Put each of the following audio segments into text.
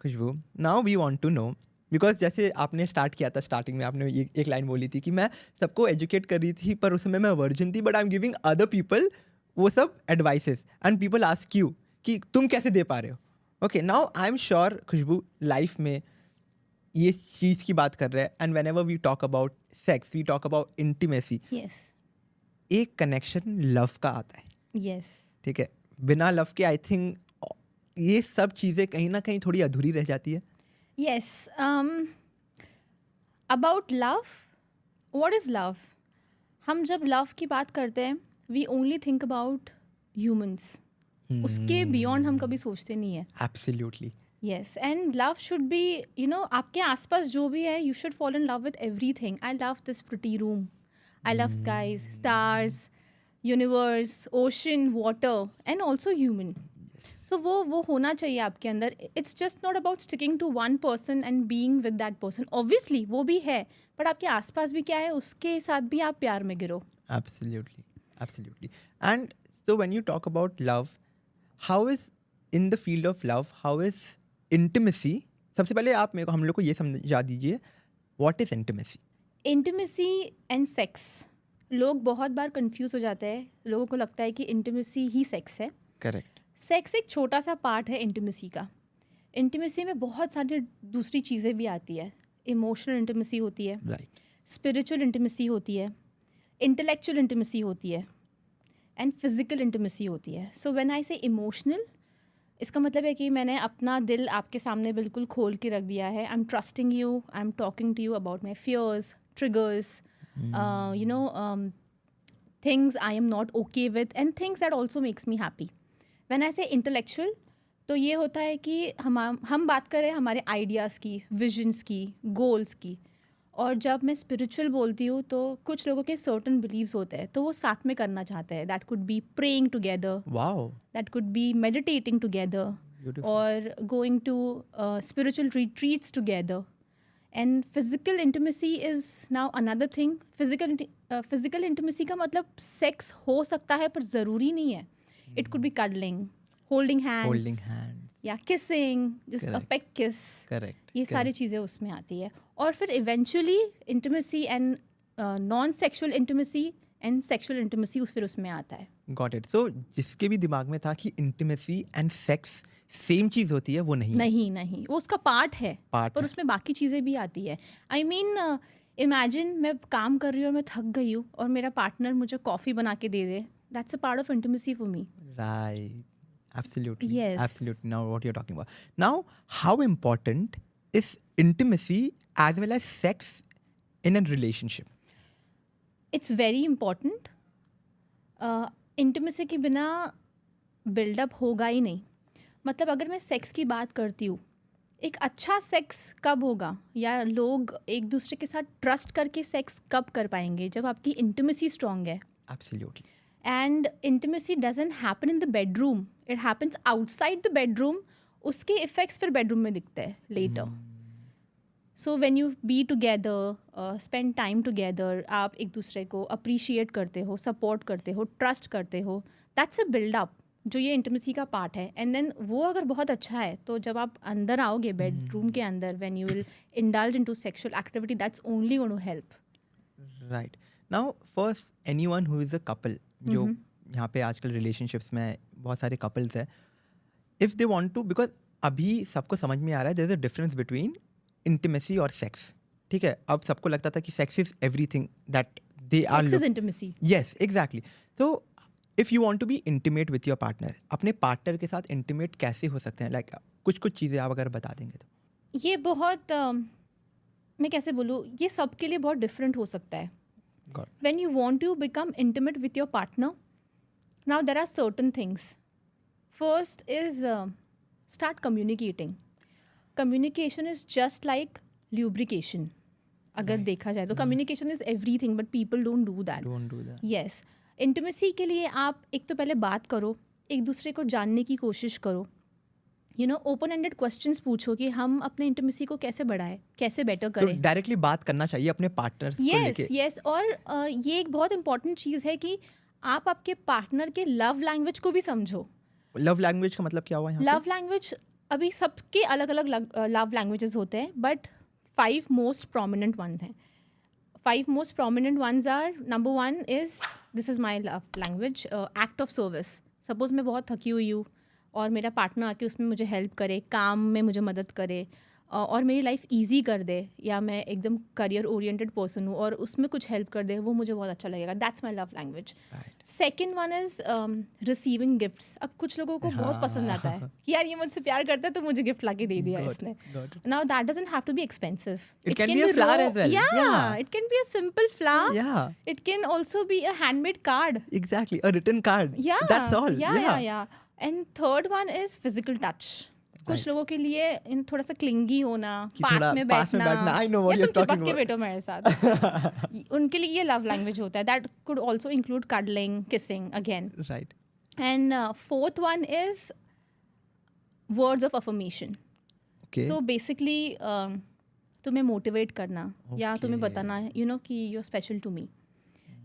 Khushboo, now we want to know, because जैसे आपने start किया था, स्टार्टिंग में आपने ये एक लाइन बोली थी कि मैं सबको एजुकेट कर रही थी पर उस समय मैं वर्जिन थी, but I am giving other people वो सब advices and people ask you कि तुम कैसे दे पा रहे हो. Okay, now I am sure Khushboo life में ये चीज़ की बात कर रहे हैं, and whenever we talk about sex, we talk about intimacy, yes एक कनेक्शन लव का आता है. यस ठीक है, बिना लव के आई थिंक ये सब चीज़ें कहीं ना कहीं थोड़ी अधूरी रह जाती है. Yes. About love, what is love? हम जब लव की बात करते हैं we only think about humans. उसके बियॉन्ड हम कभी सोचते नहीं है. Absolutely. Yes, and love should be, you know, आपके आसपास जो भी है you should fall in love with everything. I love this pretty room, I love skies, stars, universe, ocean, water, and also human. So वो होना चाहिए आपके अंदर. It's just not about sticking to one person and being with that person. Obviously वो भी है, but आपके आसपास भी क्या है उसके साथ भी आप प्यार में गिरो. Absolutely, absolutely. And so when you talk about love, how is in the field of love, how is intimacy? सबसे पहले आप मेरे को हम लोग को ये समझा दीजिए, what is intimacy? Intimacy and sex, लोग बहुत बार कंफ्यूज हो जाते हैं. लोगों को लगता है कि इंटीमेसी ही सेक्स है. Correct. सेक्स एक छोटा सा पार्ट है इंटीमेसी का. इंटीमेसी में बहुत सारी दूसरी चीज़ें भी आती है. इमोशनल इंटीमेसी होती है, Right. स्पिरिचुअल इंटीमेसी होती है, इंटेलेक्चुअल इंटीमेसी होती है, एंड फिजिकल इंटीमेसी होती है. सो व्हेन आई से इमोशनल, इसका मतलब है कि मैंने अपना दिल आपके सामने बिल्कुल खोल के रख दिया है. I am trusting you, I am talking to you about my fears, triggers, you know, things I am not okay with and things that also makes me happy. When I say intellectual, तो ये होता है कि हम बात करें हमारे ideas की, विजन्स की, गोल्स की. और जब मैं स्पिरिचुअल बोलती हूँ तो कुछ लोगों के सर्टन बिलीव्स होते हैं तो वो साथ में करना चाहते हैं. That could be praying together, Wow. that could be meditating together, Beautiful. or going to spiritual retreats together. And physical intimacy is now another thing. Physical intimacy का मतलब सेक्स हो सकता है पर ज़रूरी नहीं है. It could be cuddling, holding hands, Holding hands. या kissing, just a Correct. peck kiss. Correct. ये सारी चीज़ें उसमें आती है. और फिर eventually intimacy and non-sexual intimacy and sexual intimacy फिर उसमें आता है. Got it. So जिसके भी दिमाग में था कि intimacy and sex सेम चीज़ होती है, वो नहीं है. नहीं, वो उसका पार्ट है. Part पर है. उसमें बाकी चीज़ें भी आती है. आई मीन इमेजिन मैं काम कर रही हूँ और मैं थक गई हूँ और मेरा पार्टनर मुझे कॉफ़ी बना के दे दे. That's a part of intimacy for me. Right. Absolutely. Yes. Absolutely. Now what you're talking about. Now, how important is intimacy as well as sex in a relationship? It's very important. Intimacy के बिना buildup होगा ही नहीं. मतलब अगर मैं sex की बात करती हूँ, एक अच्छा सेक्स कब होगा या लोग एक दूसरे के साथ ट्रस्ट करके सेक्स कब कर पाएंगे? जब आपकी इंटीमेसी स्ट्रॉन्ग है. Absolutely. And intimacy doesn't happen in the bedroom, it happens outside the bedroom. उसके इफ़ेक्ट्स फिर बेडरूम में दिखते हैं later. So when you be together, spend time together, आप एक दूसरे को अप्रिशिएट करते हो, सपोर्ट करते हो, ट्रस्ट करते हो, दैट्स अ बिल्डअप जो ये इंटीमेसी का पार्ट है. एंड देन वो अगर बहुत अच्छा है तो जब आप अंदर आओगे बेडरूम के अंदर, when you will indulge into sexual activity, that's only going to help. Right. Now, first, anyone who is a couple, जो यहाँ पे आजकल relationships में बहुत सारे couples हैं, if they want to, because अभी सबको समझ में आ रहा है there is a difference between intimacy और sex. ठीक है, अब सबको लगता था कि sex is everything that they are. Sex is intimacy. Yes, exactly. So, if you want to be intimate with your partner, अपने partner के साथ intimate कैसे हो सकते हैं? Like कुछ चीज़ें आप अगर बता देंगे तो. ये बहुत मैं कैसे बोलूँ, ये सबके लिए बहुत डिफरेंट हो सकता है. Got it. When you want to become intimate with your partner, now there are certain things. First is start communicating. Communication is just like lubrication. अगर देखा जाए तो communication is everything, but people don't do that. Don't do that. Yes. Intimacy के लिए आप एक तो पहले बात करो, एक दूसरे को जानने की कोशिश करो. You know, open ended questions पूछो कि हम अपने इंटीमेसी को कैसे बढ़ाएं, कैसे बेटर तो करें. डायरेक्टली बात करना चाहिए अपने पार्टनर को लेके. यस. और ये एक बहुत इंपॉर्टेंट चीज़ है कि आप आपके पार्टनर के लव लैंग्वेज को भी समझो. लव लैंग्वेज का मतलब क्या हुआ यहाँ पे? लव लैंग्वेज अभी सबके अलग अलग लव लैंग्वेजेस होते हैं, बट 5 मोस्ट प्रोमिनेंट वंस हैं. 5 most prominent ones are, number 1 is, this is my love language, act of service. Suppose मैं बहुत थकी हुई हूँ और मेरा पार्टनर आके उसमें मुझे हेल्प करे, काम में मुझे मदद करे और मेरी लाइफ इजी कर दे, या मैं एकदम करियर ओरिएंटेड पर्सन हूँ और उसमें कुछ हेल्प कर दे, वो मुझे बहुत अच्छा लगेगा. That's my love language. Second one is receiving gifts. अब कुछ लोगों को बहुत पसंद आता है कि यार ये मुझसे प्यार करता है तो मुझे गिफ्ट ला के दे दिया इसने. Now that doesn't have to be expensive. It can be a flower as well. Yeah, it can be a simple flower. Yeah, It can also be a handmade card. exactly. A written card. Yeah, That's all. Yeah. And third one is physical touch. कुछ लोगों के लिए इन थोड़ा सा clingy होना, पास में बैठना, I know what या you're तुम talking चिपक के about. बैठो मेरे साथ. उनके लिए ये लव लैंग्वेज होता है. That could also include cuddling, kissing again. Right. And fourth one is words of affirmation. Okay. So basically तुम्हें मोटिवेट करना, या तुम्हें Okay. बताना यू नो कि you are special to me,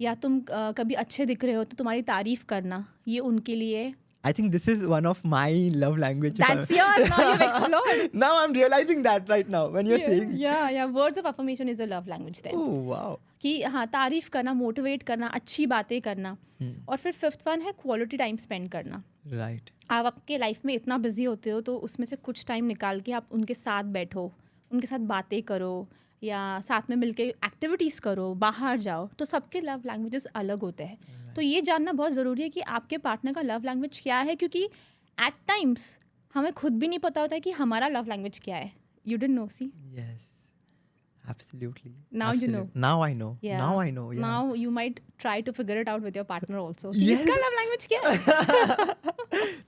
या तुम कभी अच्छे दिख रहे हो तो तुम्हारी तारीफ करना, ये उनके लिए. I think this is one of my love language. That's yours. Now you've explored. Now I'm realizing that right now when you're saying. Yeah. Words of affirmation is a love language then. Oh wow. कि हाँ, तारीफ करना, motivate करना, अच्छी बातें करना. और फिर फिफ्थ वन है क्वालिटी टाइम स्पेंड करना. Right. आप आपके लाइफ में इतना बिजी होते हो तो उसमें से कुछ टाइम निकाल के आप उनके साथ बैठो, उनके साथ बातें करो, या साथ में मिलके एक्टिविटीज़ करो, बाहर जाओ. तो सबके लव लैंग्वेजेस अलग होते हैं. तो ये जानना बहुत ज़रूरी है कि आपके पार्टनर का लव लैंग्वेज क्या है, क्योंकि एट टाइम्स हमें खुद भी नहीं पता होता है कि हमारा लव लैंग्वेज क्या है. You didn't know. See, Yes. Absolutely. Now you know. Now I know. Yeah. Now I know. Yeah. Now you might try to figure it out with your partner also. Yes. इसका love language क्या है?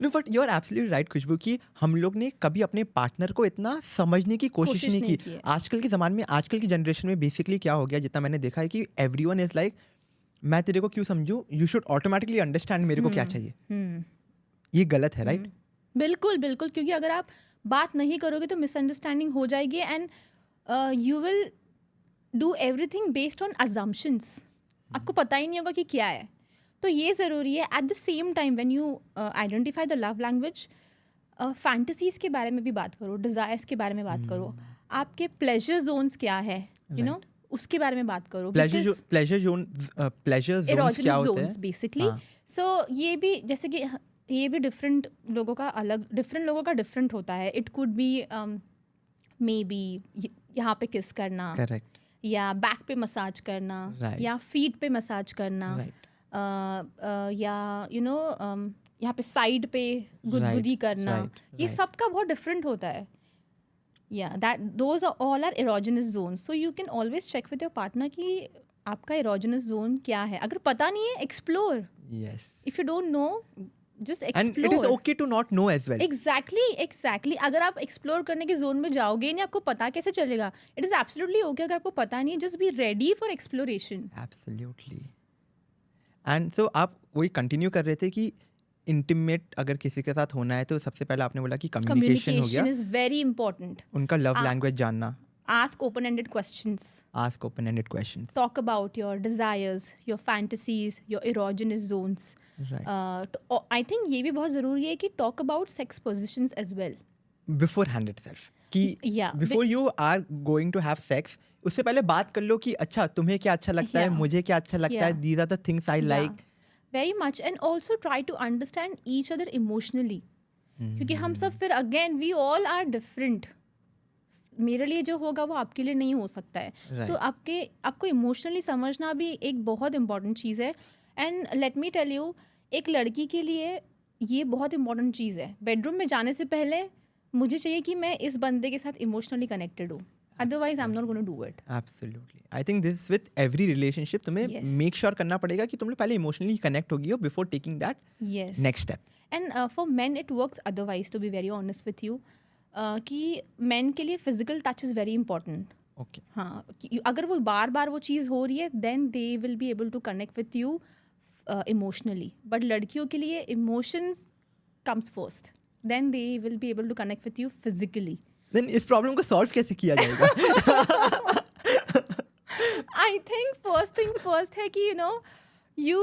No, but you're absolutely right, खुशबू, कि हम लोग ने कभी अपने partner को इतना समझने की कोशिश नहीं नहीं की. की है. आजकल के ज़माने में, आजकल की जनरेशन में बेसिकली क्या हो गया, जितना मैंने देखा है कि एवरीवन इज़ लाइक, मैं तेरे को क्यों समझूं, यू शुड ऑटोमेटिकली अंडरस्टैंड मेरे को क्या चाहिए. ये गलत है, राइट? बिल्कुल बिल्कुल, क्योंकि अगर आप बात नहीं करोगे तो मिसअंडरस्टैंडिंग हो जाएगी, and you will do everything based on assumptions. आपको पता ही नहीं होगा कि क्या है. तो ये ज़रूरी है. At the same time when you identify the love language, fantasies के बारे में भी बात करो, डिज़ायर्स के बारे में बात करो, आपके प्लेजर जोन्स क्या है, यू नो, उसके बारे में बात करो. प्लेजर जोन्स क्या होते जोन्स हैं बेसिकली. सो ये भी जैसे कि ये भी डिफरेंट लोगों का डिफरेंट होता है. It could be may be यहाँ पे किस करना, करेक्ट, या बैक पे मसाज करना, Right. या फीट पे मसाज करना, राइट, या यू नो यहाँ पे साइड पे गुदगुदी करना. ये सब का बहुत डिफरेंट होता है. या that those all are erogenous zones. So you can always check with your partner कि आपका एरोजेनस जोन क्या है. अगर पता नहीं है, explore. Yes, if you don't know, just and it is explore. Okay to not know as well. Exactly. अगर आप एक्सप्लोर करने के जोन में जाओगे नहीं, आपको पता कैसे चलेगा. इट इज़ एब्सोल्युटली ओके अगर आपको पता नहीं है. Just be ready for exploration. Absolutely. And so आप वही कंटिन्यू कर रहे थे कि इंटीमेट अगर किसी के साथ होना है तो सबसे पहले आपने बोला कि कम्युनिकेशन हो गया, Communication is very important. उनका लव लैंग्वेज जानना, Ask open-ended questions. Ask open ended questions. Talk about your desires, your fantasies, your erogenous zones. Right. I think ये भी बहुत ज़रूरी है कि talk about sex positions as well. Beforehand itself कि Yeah. Before you are going to have sex, उससे पहले बात कर लो कि अच्छा तुम्हें क्या अच्छा लगता है, Yeah. मुझे क्या अच्छा लगता है, Yeah. These are the things I like. Very much. And also try to understand each other emotionally. क्योंकि हम सब फिर again we all are different. मेरे लिए जो होगा वो आपके लिए नहीं हो सकता है. Right. तो आपको इमोशनली समझना भी एक बहुत इंपॉर्टेंट चीज़ है. And let me tell you, एक लड़की के लिए ये बहुत इंपॉर्टेंट चीज़ है. बेडरूम में जाने से पहले मुझे चाहिए कि मैं इस बंदे के साथ इमोशनली कनेक्टेड हूँ. Otherwise I am not gonna do it. Absolutely. I think this with every relationship तुम्हें Yes. मेक श्योर करना पड़ेगा कि तुम लोग पहले इमोशनली कनेक्ट होगी हो before taking that yes. Next step. And for man it works otherwise, to be very honest with you, कि मैन के लिए physical touch is very important. Okay. हाँ, अगर वो बार बार वो चीज़ हो रही है then they will be able to connect with you emotionally. But लड़कियों के लिए emotions comes first, then they will be able to connect with you physically. Then इस प्रॉब्लम को सॉल्व कैसे किया जाएगा? I think first thing first है कि you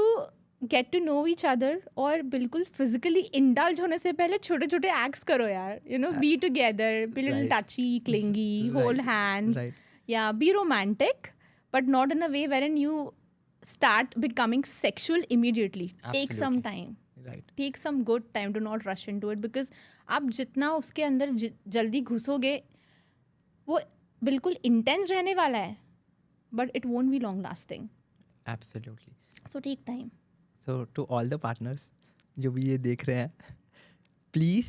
get to know each other, और बिल्कुल फिजिकली इंडल्ज होने से पहले छोटे छोटे एक्ट्स करो यार, you know, be together, be little Right. टची, clingy, hold hands, Right. या be romantic, but not in a way Warren you start becoming sexual immediately. Take some Absolutely. time. Right. Take some good time. Do not rush into it, because आप जितना उसके अंदर जल्दी घुसोगे वो बिल्कुल intense रहने वाला है, but it won't be long lasting. Absolutely. So take time. So to all the partners जो भी ये देख रहे हैं, प्लीज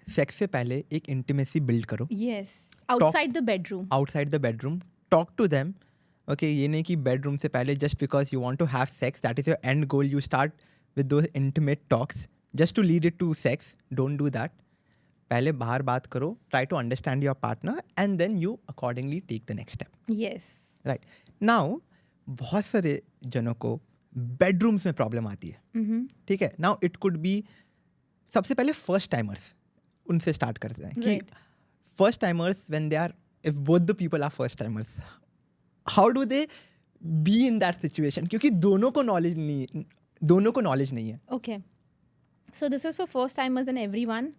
सेक्स से पहले एक इंटीमेसी बिल्ड करो yes, outside the bedroom. Outside the bedroom. Talk to them. Okay, ये नहीं कि बेडरूम से पहले just because you want to have sex that is your end goal you start with those intimate talks just to lead it to sex. Don't do that. पहले बाहर बात करो, try to understand your partner and then you accordingly take the next step. Yes. Right. Now बहुत सारे जनों को bedrooms में problem आती है. ठीक है. नाउ इट कुड बी, सबसे पहले फर्स्ट टाइमर्स, उनसे स्टार्ट करते हैं कि Right. First timers when they are, if both the people are first timers, how do they be in that situation, क्योंकि दोनों को नॉलेज नहीं है. Okay. So this is for first timers and everyone.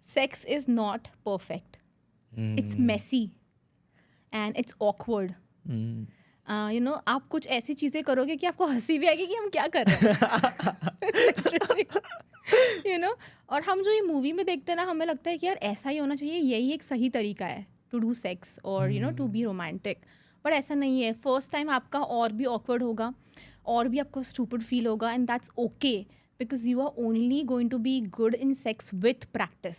Sex is not perfect. It's messy and it's awkward. You know, आप कुछ ऐसी चीज़ें करोगे कि आपको हंसी भी आएगी कि हम क्या कर रहे हैं. You know, और हम जो ये मूवी में देखते हैं ना, हमें लगता है कि यार ऐसा ही होना चाहिए, यही एक सही तरीका है टू डू सेक्स और you know to be romantic. पर ऐसा नहीं है. फर्स्ट टाइम आपका और भी ऑकवर्ड होगा, और भी आपको स्टूपिड फील होगा, and that's okay, because you are only going to be good in sex with practice.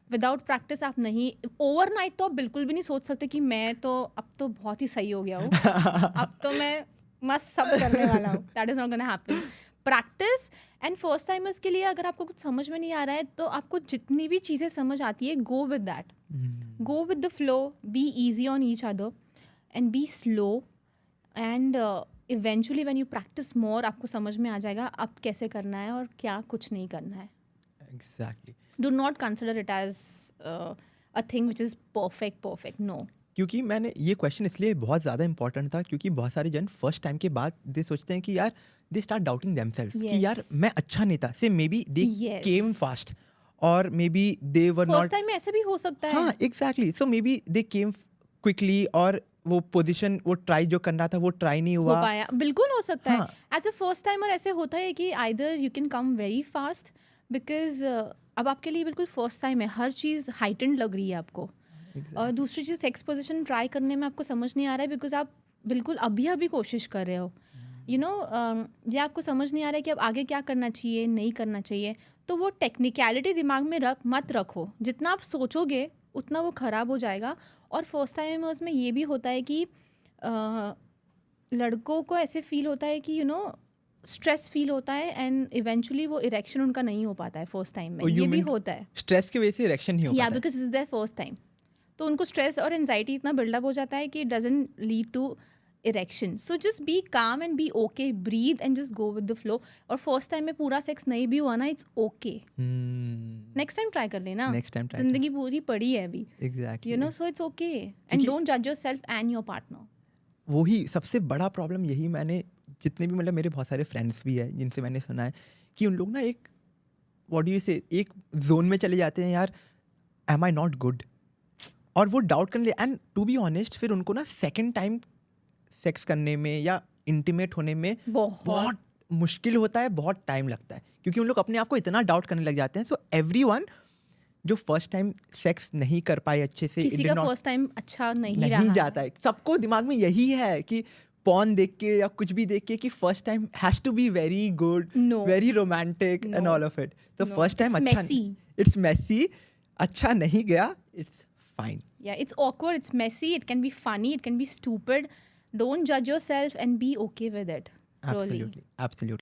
Without practice आप नहीं, ओवरनाइट तो आप बिल्कुल भी नहीं सोच सकते कि मैं तो अब तो बहुत ही सही हो गया हूँ, अब तो मैं मस्त सब करने वाला हूँ. That is not gonna happen. Practice. And first timers के लिए अगर आपको कुछ समझ में नहीं आ रहा है, तो आपको जितनी भी चीज़ें समझ आती है, go with that. Go with the flow. Be easy on each other and be slow, and eventually when you practice more, आपको समझ में आ जाएगा अब कैसे करना है और क्या कुछ नहीं करना है. Exactly. Do not consider it as a thing which is perfect. No. क्योंकि मैंने ये क्वेश्चन इसलिए बहुत ज़्यादा इंपॉर्टेंट था, क्योंकि बहुत सारे जन फर्स्ट टाइम के बाद दे सोचते हैं कि यार they start doubting themselves Yes. कि यार मैं अच्छा नहीं था. Say maybe they Yes. Came fast और maybe they were first not. Time में ऐसे भी हो सकता है. हाँ, exactly. So maybe they came quickly और वो पोजीशन, वो ट्राई जो करना था वो ट्राई नहीं हो हुआ. पाया. बिल्कुल हो सकता हाँ. है. एज अ फर्स्ट टाइमर ऐसे होता है कि either you can come very fast, because अब आपके लिए बिल्कुल फर्स्ट टाइम है, हर चीज़ हाइटेंड लग रही है आपको. और दूसरी चीज़, सेक्स पोजीशन ट्राई करने में आपको समझ नहीं आ रहा है, बिकॉज आप बिल्कुल अभी कोशिश कर रहे हो. यू नो, या आपको समझ नहीं आ रहा है कि अब आगे क्या करना चाहिए, नहीं करना चाहिए. तो वो टेक्निकलिटी दिमाग में मत रखो. जितना आप सोचोगे उतना वो ख़राब हो जाएगा. और फर्स्ट टाइमर्स में ये भी होता है कि लड़कों को ऐसे फील होता है कि यू नो स्ट्रेस फील होता है, एंड इवेंचुअली वो इरेक्शन उनका नहीं हो पाता है फर्स्ट टाइम में. Oh, you ये भी mean होता है. स्ट्रेस की वजह से इरेक्शन नहीं हो या पाता है. Because is there first time, तो उनको स्ट्रेस और एंजाइटी इतना बिल्डअप हो जाता है कि it doesn't lead to erection. So just be calm and be okay, breathe and just go with the flow. और फर्स्ट टाइम में पूरा सेक्स नहीं भी हुआ ना, it's okay. Next time try कर लेना. Next time try. जिंदगी पूरी पड़ी है अभी, exactly. You know, so it's okay. And don't जज योरसेल्फ एंड योर पार्टनर. वही सबसे बड़ा प्रॉब्लम यही, मैंने जितने भी मतलब मेरे बहुत सारे फ्रेंड्स भी हैं जिनसे मैंने सुना है कि उन लोग ना एक व्हाट डू यू से एक जोन में चले जाते हैं, यार एम आई नॉट गुड, और वो डाउट करने. एंड टू बी ऑनेस्ट, फिर उनको ना सेकंड टाइम सेक्स करने में या इंटीमेट होने में बहुत मुश्किल होता है, बहुत टाइम लगता है, क्योंकि उन लोग अपने आप को इतना डाउट करने लग जाते हैं. सो एवरीवन जो फर्स्ट टाइम सेक्स नहीं कर पाए अच्छे से, किसी का फर्स्ट टाइम अच्छा नहीं नहीं जाता है. सबको दिमाग में यही है कि पॉर्न देख के या कुछ भी देख के कि first time has to be very good, very romantic and all of it. तो फर्स्ट टाइम अच्छा, इट्स मेसी, अच्छा नहीं गया, it's fine. Yeah, it's awkward, it's messy, it can be funny, it can be stupid. Don't judge yourself and be okay with it. Absolutely, absolutely.